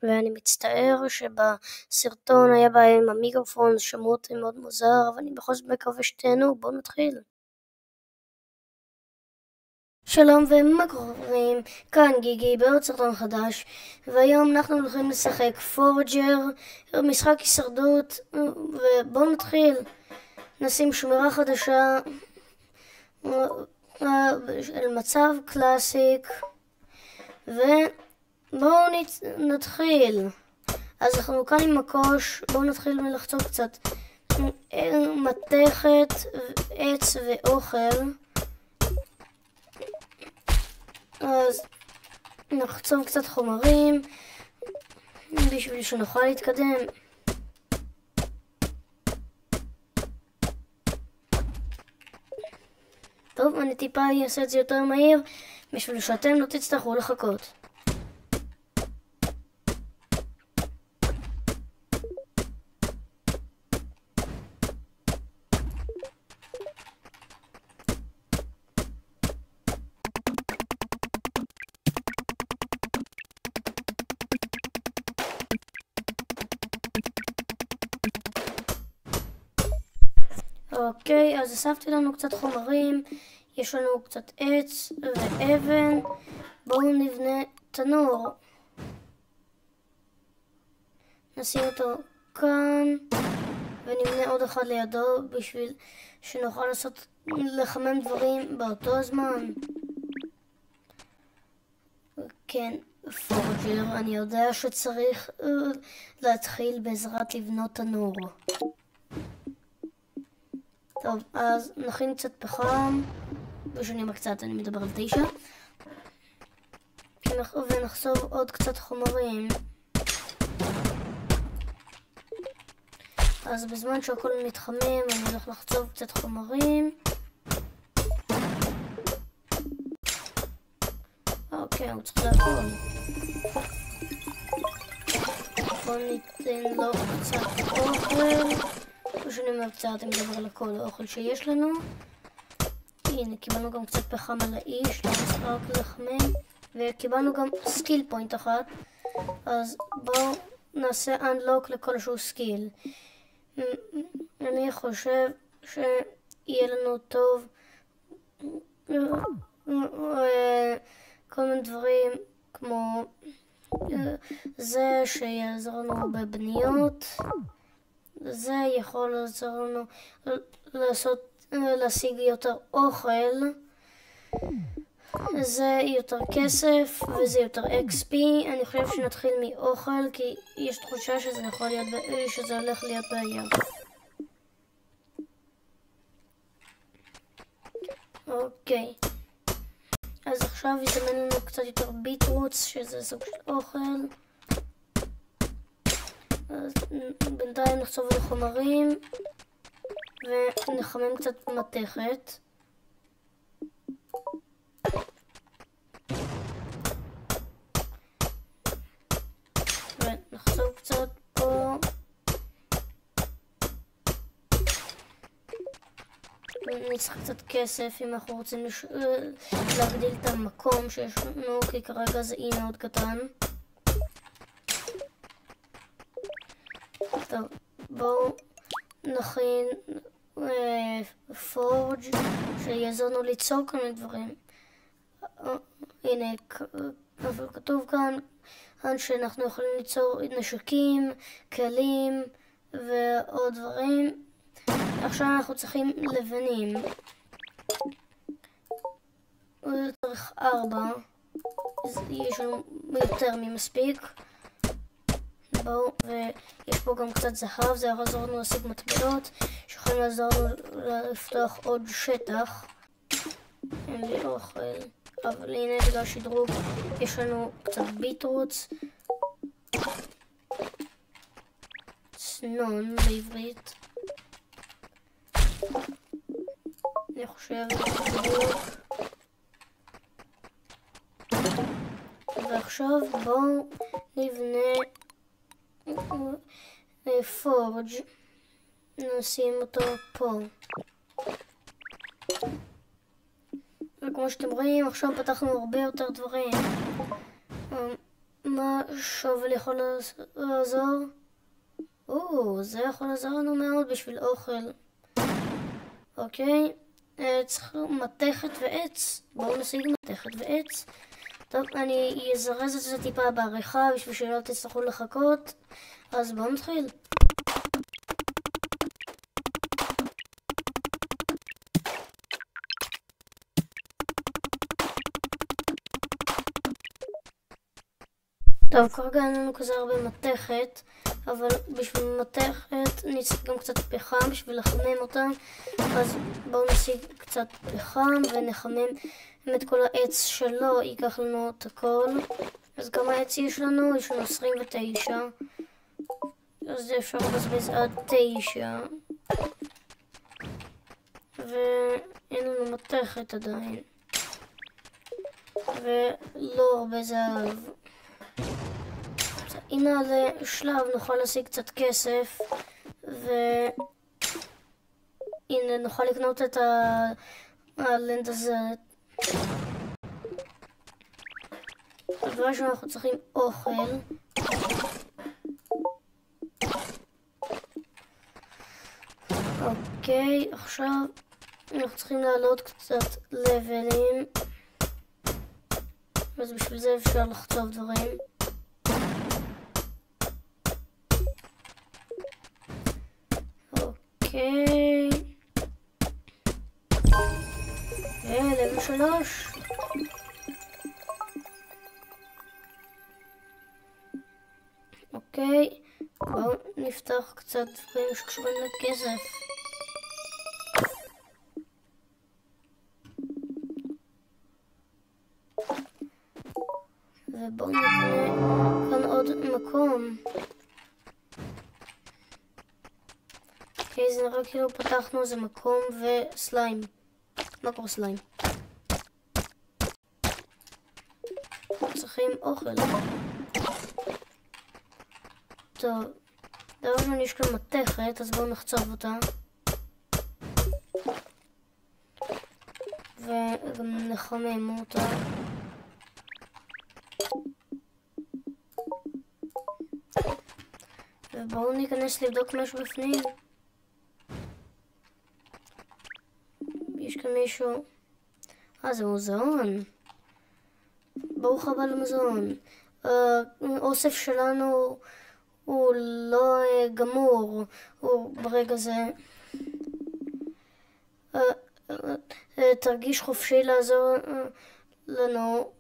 ואני מצטער שבסרטון היה בעיה עם המיקרופון, שמעו אותי מאוד מוזר, אבל אני בכל זאת מקווה שתהנו. בואו נתחיל. שלום ומה קוראים? כאן גיגי בעוד סרטון חדש, והיום אנחנו הולכים לשחק פורג'ר, משחק הישרדות, ובואו נתחיל. נשים שמירה חדשה על מצב קלאסיק, ובואו נתחיל. אז אנחנו כאן עם מקוש, בואו נתחיל מלחצוב קצת מתכת, עץ ואוכל. אז נחצוב קצת חומרים בשביל שנוכל להתקדם. טוב, אני טיפה אעשה את זה יותר מהיר בשביל שאתם לא תצטרכו לחכות. אוקיי, אז אספתי לנו קצת חומרים, יש לנו קצת עץ ואבן. בואו נבנה תנור. נשים אותו כאן, ונבנה עוד אחד לידו בשביל שנוכל לחמם דברים באותו זמן. כן, פורג'ר, אני יודע שצריך להתחיל בעזרת לבנות תנור. טוב, אז נכין קצת פחם, בשנים קצת, אני מדבר על 9. ונחשוב עוד קצת חומרים. אז בזמן שהכל מתחמם, אני הולך לחצוב קצת חומרים. אוקיי, הוא צריך לעבור. בואו ניתן לו קצת אוכל. שאני אומר קצת, אני מדבר על כל האוכל שיש לנו. הנה, קיבלנו גם קצת פחם על האיש, רק לחמם, וקיבלנו גם סקיל פוינט אחת. אז בואו נעשה unlock לכל שהוא סקיל. אני חושב שיהיה לנו טוב כל מיני דברים כמו זה שיעזור לנו בבניות. זה יכול לעזור לנו להשיג יותר אוכל. זה יותר כסף וזה יותר XP. אני חושב שנתחיל מאוכל כי יש תחושה שזה הולך להיות בעיה. אוקיי, אז עכשיו יזמן לנו קצת יותר ביטרוטס, שזה סוג של אוכל. אז בינתיים נחצוב על חומרים ונחמם קצת מתכת. ונחצוב קצת פה. ונצטרך קצת כסף אם אנחנו רוצים להגדיל את המקום שיש לנו, כי כרגע זה אי מאוד קטן. טוב, בואו נכין פורג' שיעזור לנו ליצור כל מיני דברים. הנה, כתוב כאן שאנחנו יכולים ליצור נשקים, כלים ועוד דברים. עכשיו אנחנו צריכים לבנים. צריך 4. יש לנו יותר ממספיק. בואו, ויש פה גם קצת זהב, זה יעזור לנו להשיג מטבעות שיכולים לעזור לנו לפתוח עוד שטח. אין לי אוכל, אבל הנה בגלל שדרוג יש לנו קצת ביטרוטס, צנון בעברית. אני חושב ועכשיו בואו נבנה פורג', נשים אותו פה. וכמו שאתם רואים, עכשיו פתחנו הרבה יותר דברים. מה שובל יכול לעזור? זה יכול לעזור לנו מאוד בשביל אוכל. אוקיי, צריך מתכת ועץ. בואו נשיג מתכת ועץ. טוב, אני אזרז את זה טיפה בעריכה בשביל שלא תצטרכו לחכות. אז בואו נתחיל. טוב, כרגע אין לנו כזה הרבה מתכת, אבל בשביל מתכת נצטרך גם קצת פחם בשביל לחמם אותה. אז בואו נשיג קצת פחם ונחמם את כל העץ שלו, ייקח לנו את הכל. אז כמה עץ יש לנו? יש לנו 29. אז אפשר לבזבז עד 9. ואין לנו מתכת עדיין. ולא הרבה זהב. הנה לשלב נוכל להשיג קצת כסף, והנה נוכל לקנות את הלנד הזה. הדבר שאנחנו צריכים אוכל. אוקיי, עכשיו אנחנו צריכים לעלות קצת לבלים, אז בשביל זה אפשר לחצוב דברים. אוקיי, ולבל 3. אוקיי, בואו נפתח קצת דברים שקשורים לכסף. ובואו נקנה כאן עוד מקום. אוקיי, זה נראה כאילו פתחנו איזה מקום וסליים. מה קורה סליים? צריכים אוכל. טוב, דבר ראשון יש כאן מתכת, אז בואו נחצוב אותה. וגם נחמם אותה. ובואו ניכנס לבדוק משהו בפנים. יש כאן מישהו. זה מוזיאון. ברוך הבא למוזיאון. האוסף שלנו הוא לא גמור. הוא ברגע זה. תרגיש חופשי לעזור לנו.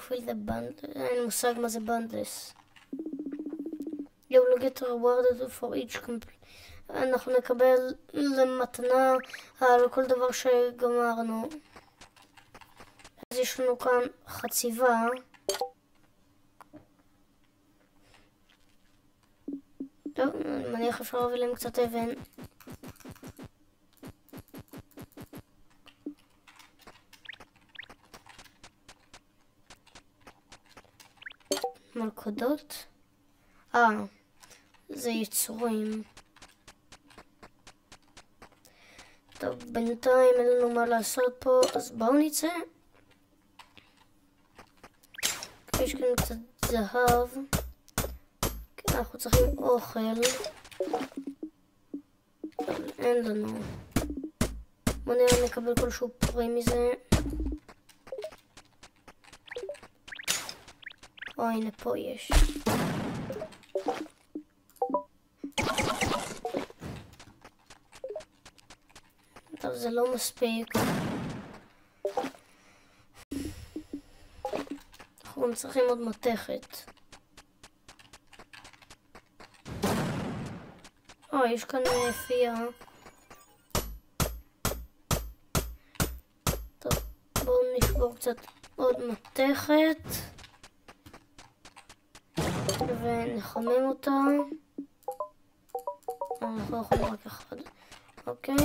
פיל דה בנד. אין לי מושג מה זה בנדלס. You will get rewarded for each complete. אנחנו נקבל למתנה על כל דבר שגמרנו. אז יש לנו כאן חציבה. טוב, אני מניח אפשר להביא להם קצת אבן. מלכודות? זה יצורים. טוב, בינתיים אין לנו מה לעשות פה, אז בואו נצא. יש כאן קצת זהב. אנחנו צריכים אוכל. אבל אין לנו. בואו נראה נקבל כלשהו פרי מזה. הנה פה יש. טוב, זה לא מספיק. אנחנו גם צריכים עוד מתכת. יש כאן פיה. טוב, בואו נשבור קצת עוד מתכת. ונחמם אותה. אנחנו יכולים רק אחד. אוקיי.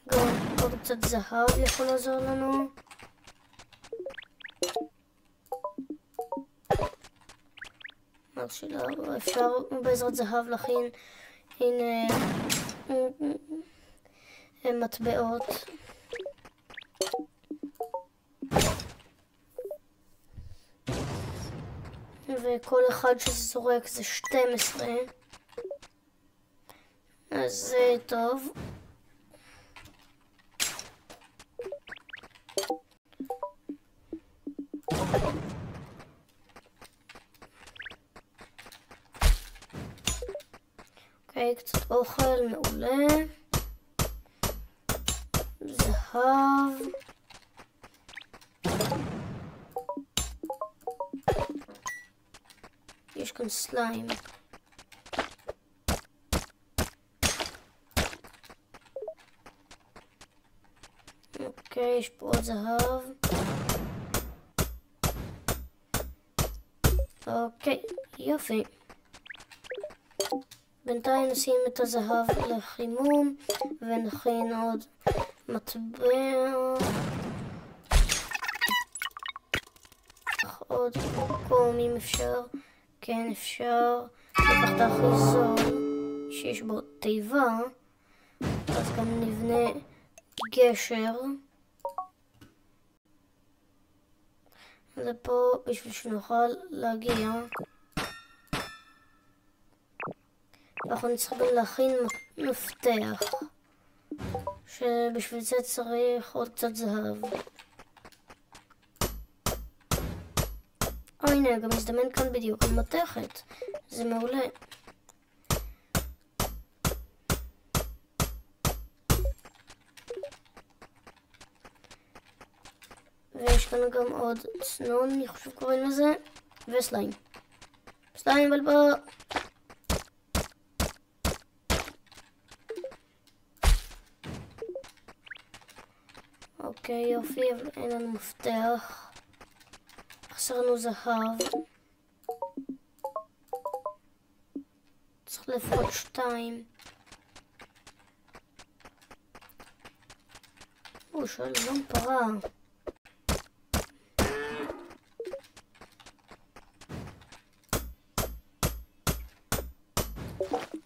גם עוד קצת זהב יכול לעזור לנו. אפשר בעזרת זהב להכין, הנה, מטבעות. וכל אחד שזורק זה 12. אז זה טוב. אוקיי, קצת אוכל, מעולה. זהב. יש כאן סליים. אוקיי, יש פה עוד זהב. אוקיי, יופי. בינתיים נשים את הזהב לחימום ונכין עוד מטבע. עוד מקום אם אפשר. כן, אפשר לקחת את הכי זול שיש בו תיבה, אז גם נבנה גשר. זה פה בשביל שנוכל להגיע. אנחנו נצטרך גם להכין מפתח, שבשביל זה צריך עוד קצת זהב. הנה, גם מזדמן כאן בדיוק המתכת. זה מעולה. ויש לנו גם עוד צנון, אני חושב קוראים לזה, וסליים. סליים בלבא. אוקיי, יופי, אבל אין לנו מפתח. חסר לנו זהב. צריך לפחות 2. שלום פרה.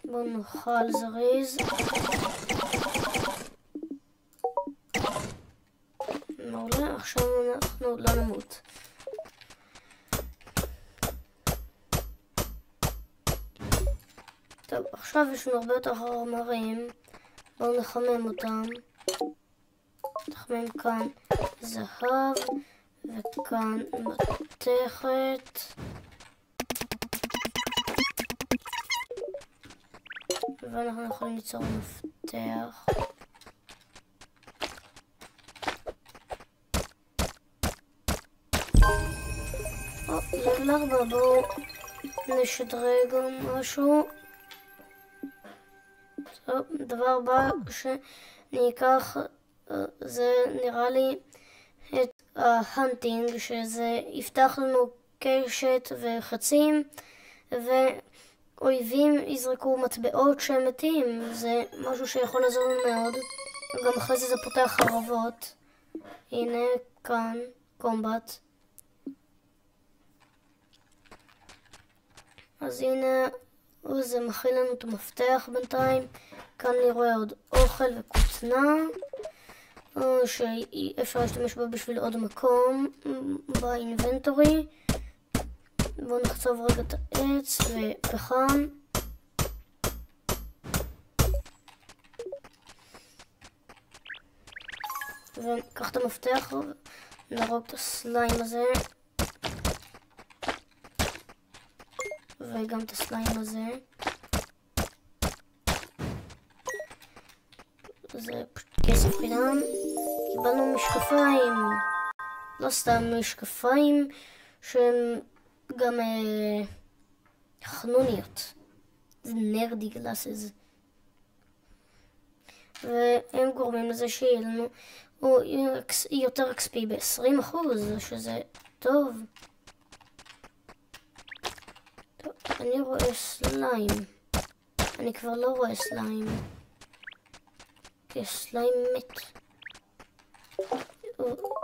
בואו נאכל זריז. מעולה, עכשיו אנחנו לא נמות. טוב, עכשיו יש לנו הרבה יותר חומרים. בואו נחמם אותם. נחמם כאן זהב וכאן מתכת. ואנחנו יכולים ליצור מפתח. לבל 4, בואו נשדרג משהו. טוב, דבר הבא שאני אקח זה נראה לי את ההנטינג, שזה יפתח לנו קשת וחצים ואויבים יזרקו מטבעות שהם מתים. זה משהו שיכול לעזור לנו מאוד. גם אחרי זה פותח חרבות. הנה כאן קומבט. אז הנה זה מכיל לנו את המפתח בינתיים. כאן אני רואה עוד אוכל וכותנה שאפשר להשתמש בה בשביל עוד מקום באינבנטורי. בואו נחצוב רגע את העץ ופחם. וניקח את המפתח ונרוג את הסליים הזה וגם את הסליים הזה. זה פשוט כסף חינם. קיבלנו משקפיים, לא סתם משקפיים שהם גם חנוניות. זה נרדי גלאסס. והם גורמים לזה שיהיה לנו יותר XP ב-20%, שזה טוב. טוב, אני רואה סליים. אני כבר לא רואה סליים. יש סליים מת.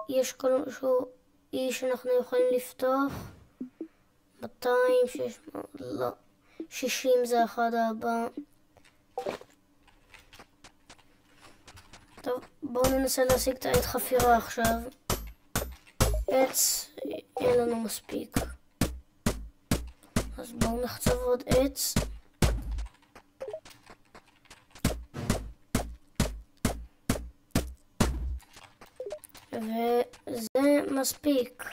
יש כל משהו אי שאנחנו יכולים לפתוח. 200, 600, לא. 60 זה אחד הבא. טוב, בואו ננסה להשיג את העת חפירה עכשיו. עץ, אין לנו מספיק. אז בואו נחצב עוד עץ. וזה מספיק.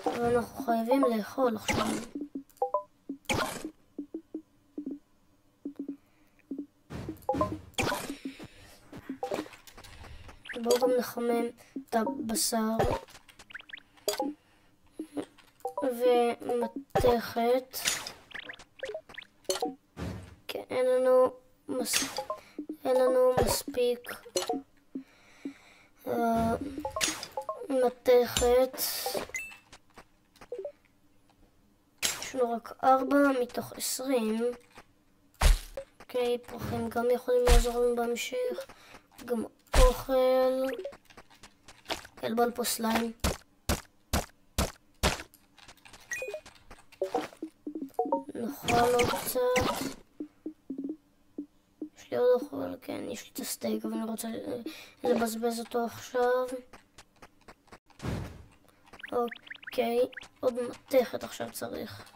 ואנחנו חייבים לאכול עכשיו. בואו גם נחמם את הבשר. ומתכת. כן, אין לנו מספיק מתכת. יש לנו רק 4 מתוך 20. אוקיי, פרחים גם יכולים לעזור לנו בהמשך. גם אוכל. אלבול פה סליים. נאכל עוד קצת. יש לי עוד אוכל, כן, יש לי את הסטייק, אבל אני רוצה לבזבז אותו עכשיו. אוקיי, עוד מתכת עכשיו צריך.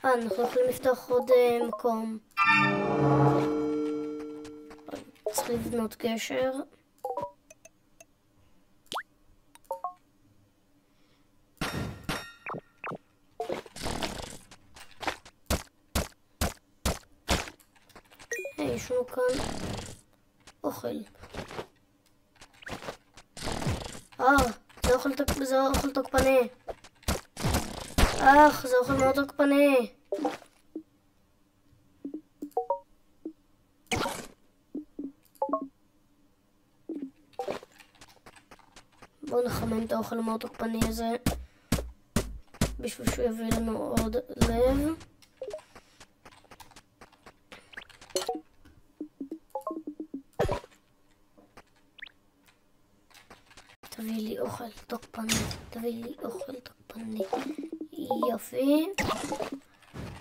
אנחנו יכולים לפתוח עוד מקום. צריך לבנות גשר. יש לנו כאן אוכל. זה אוכל תוקפני. זה אוכל מאוד תוקפני. בואו נחמם את האוכל המאוד תוקפני הזה בשביל שהוא יביא לנו עוד לב. תביא לי אוכל תוקפני. יופי.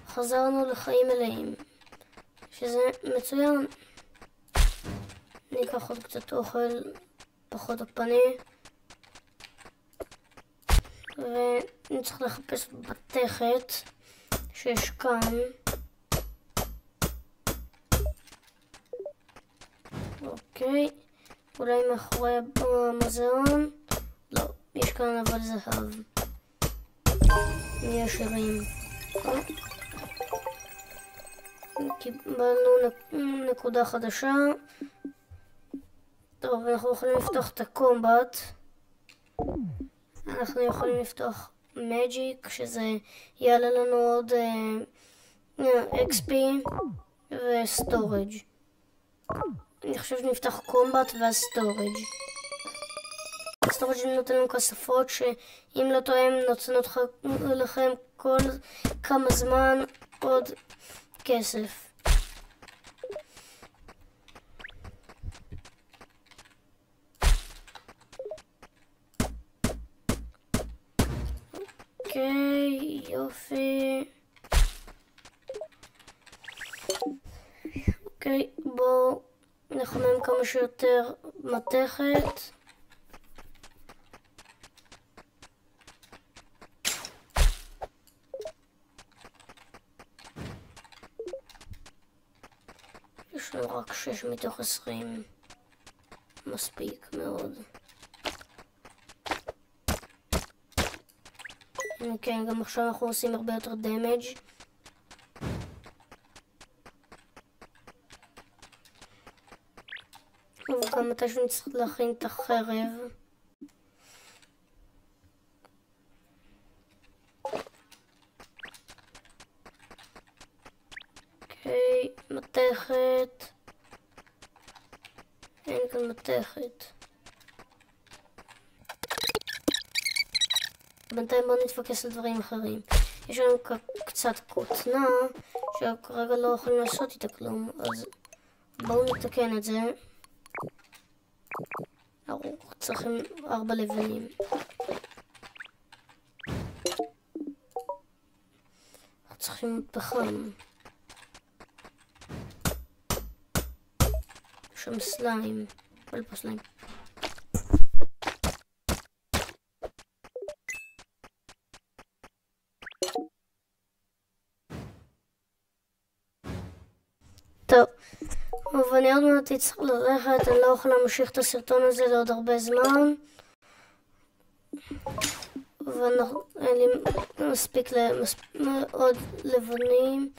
חזרנו לחיים מלאים, שזה מצוין. ניקח עוד קצת אוכל פחות תוקפני. ונצטרך לחפש מתכת שיש כאן. אוקיי. אולי מאחורי המוזיאון? לא, יש כאן אבל זהב. נהיה עשירים. קיבלנו נקודה חדשה. טוב, אנחנו יכולים לפתוח את הקומבט. אנחנו יכולים לפתוח מג'יק, שזה יעלה לנו עוד XP וסטורג'. אני חושב שנפתח קומבט ואז סטורג'. סטורג' נותן לנו כספות שאם לא טועה הם נותנות לכם כל כמה זמן עוד כסף. אוקיי, יופי. אוקיי, בואו נחמם כמה שיותר מתכת. יש לנו רק 6 מתוך 20. מספיק מאוד. כן, גם עכשיו אנחנו עושים הרבה יותר דמג'. וגם מתישהו נצטרך להכין את החרב. אוקיי, מתכת. אין כאן מתכת. בינתיים בואו נתפקס על דברים אחרים. יש לנו קצת כותנה שכרגע לא יכולים לעשות איתה כלום, אז בואו נתקן את זה. אנחנו צריכים 4 לבנים. אנחנו צריכים פחם. יש שם סליים. אבל פה סליים. טוב, ואני עוד מעט צריך ללכת, אני לא יכולה להמשיך את הסרטון הזה לעוד הרבה זמן. ואין לי מספיק עוד לבנים.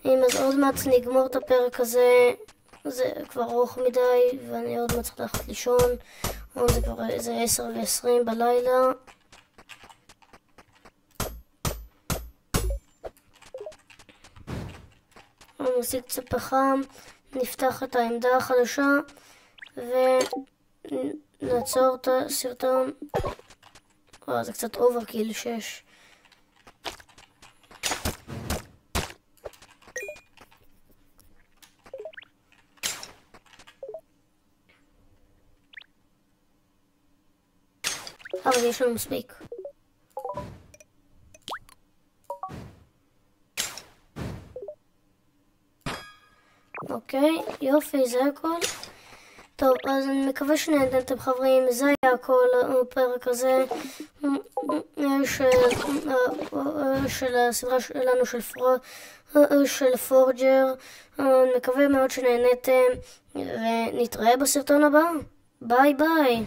אז עוד מעט נגמור את הפרק הזה, זה כבר ארוך מדי, ואני עוד מעט צריך ללכת לישון. זה כבר איזה 10:20 בלילה. נוסיף קצת פחם, נפתח את העמדה החדשה ונעצור את הסרטון. זה קצת אוברקיל 6. אבל יש לנו מספיק. אוקיי, יופי, זה הכל. טוב, אז אני מקווה שנהנתם חברים, זה היה הכל הפרק הזה של הסדרה שלנו של פורג'ר. אני מקווה מאוד שנהנתם, ונתראה בסרטון הבא. ביי ביי.